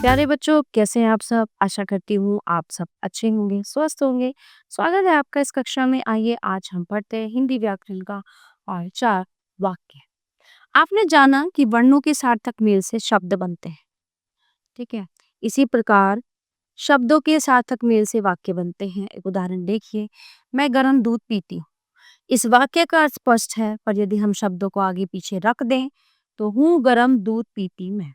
प्यारे बच्चों, कैसे हैं आप सब? आशा करती हूँ आप सब अच्छे होंगे, स्वस्थ होंगे। स्वागत है आपका इस कक्षा में। आइए आज हम पढ़ते हैं हिंदी व्याकरण का और 4 वाक्य। आपने जाना कि वर्णों के सार्थक मेल से शब्द बनते हैं, ठीक है? इसी प्रकार शब्दों के सार्थक मेल से वाक्य बनते हैं। एक उदाहरण देखिए, मैं गर्म दूध पीती हूँ। इस वाक्य का अर्थ स्पष्ट है, पर यदि हम शब्दों को आगे पीछे रख दें तो हूँ गर्म दूध पीती मैं।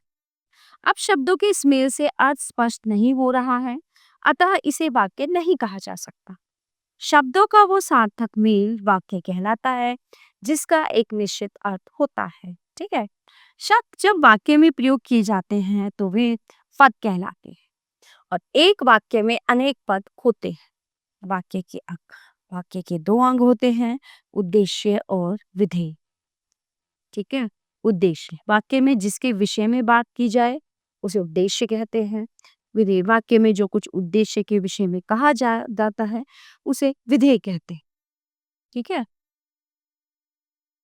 अब शब्दों के इस मेल से अर्थ स्पष्ट नहीं हो रहा है, अतः इसे वाक्य नहीं कहा जा सकता। शब्दों का वो सार्थक मेल वाक्य कहलाता है जिसका एक निश्चित अर्थ होता है। ठीक है। शब्द जब वाक्य में प्रयोग किए जाते हैं तो वे पद कहलाते हैं और एक वाक्य में अनेक पद होते हैं। वाक्य के दो अंग होते हैं, उद्देश्य और विधेय। ठीक है। उद्देश्य वाक्य में जिसके विषय में बात की जाए उसे उद्देश्य कहते हैं। विधेय वाक्य में जो कुछ उद्देश्य के विषय में कहा जाता है उसे विधेय कहते हैं। ठीक है।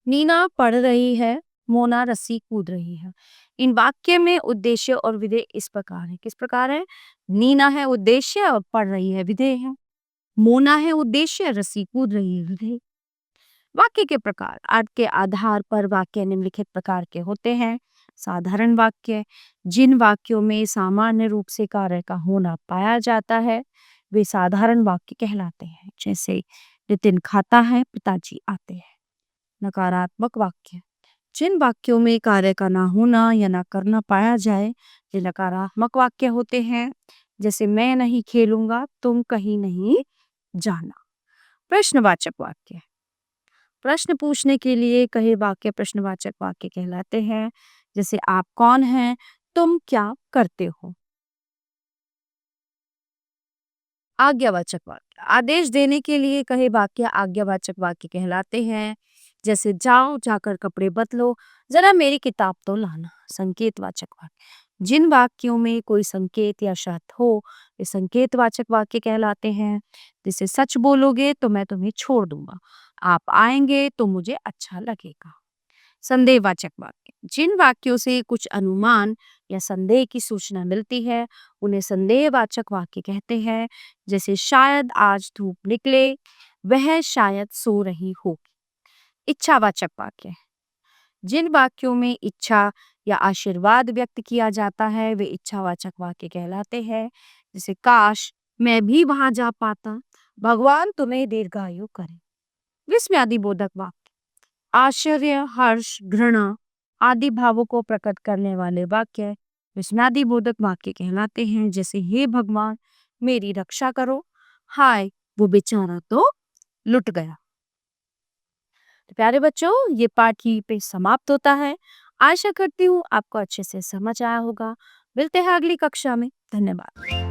नीना पढ़ रही है, मोना रस्सी कूद रही है। इन वाक्य में उद्देश्य और विधेय इस प्रकार है। किस प्रकार है? नीना है उद्देश्य और पढ़ रही है विधेय है। मोना है उद्देश्य, रस्सी कूद रही है विधेय। वाक्य के प्रकार अर्थ के आधार पर वाक्य निम्नलिखित प्रकार के होते हैं। साधारण वाक्य जिन वाक्यों में सामान्य रूप से कार्य का होना पाया जाता है वे साधारण वाक्य कहलाते हैं। जैसे नितिन खाता है, पिताजी आते हैं। नकारात्मक वाक्य जिन वाक्यों में कार्य का ना होना या ना करना पाया जाए ये नकारात्मक वाक्य होते हैं। जैसे मैं नहीं खेलूंगा, तुम कहीं नहीं जाना। प्रश्नवाचक वाक्य प्रश्न पूछने के लिए कहे वाक्य प्रश्नवाचक वाक्य कहलाते हैं। जैसे आप कौन हैं, तुम क्या करते हो। आज्ञावाचक वाक्य आदेश देने के लिए कहे वाक्य आज्ञावाचक वाक्य कहलाते हैं। जैसे जाओ जाकर कपड़े बदलो, जरा मेरी किताब तो लाना। संकेतवाचक वाक्य जिन वाक्यों में कोई संकेत या शर्त हो वे संकेतवाचक वाक्य कहलाते हैं। जैसे सच बोलोगे तो मैं तुम्हें छोड़ दूंगा, आप आएंगे तो मुझे अच्छा लगेगा। संदेहवाचक वाक्य जिन वाक्यों से कुछ अनुमान या संदेह की सूचना मिलती है उन्हें संदेहवाचक वाक्य कहते हैं। जैसे शायद आज धूप निकले, वह शायद सो रही होगी। इच्छावाचक वाक्य जिन वाक्यों में इच्छा या आशीर्वाद व्यक्त किया जाता है वे इच्छावाचक वाक्य कहलाते हैं। जैसे काश मैं भी वहां जा पाता, भगवान तुम्हें दीर्घायु करे। विस्मयादिबोधक वाक्य आश्चर्य, हर्ष, घृणा आदि भावों को प्रकट करने वाले वाक्य विस्मयादिबोधक वाक्य कहलाते हैं। जैसे हे भगवान मेरी रक्षा करो, हाय वो बेचारा तो लुट गया। तो प्यारे बच्चों ये पाठ यहीं पे समाप्त होता है। आशा करती हूँ आपको अच्छे से समझ आया होगा। मिलते हैं अगली कक्षा में। धन्यवाद।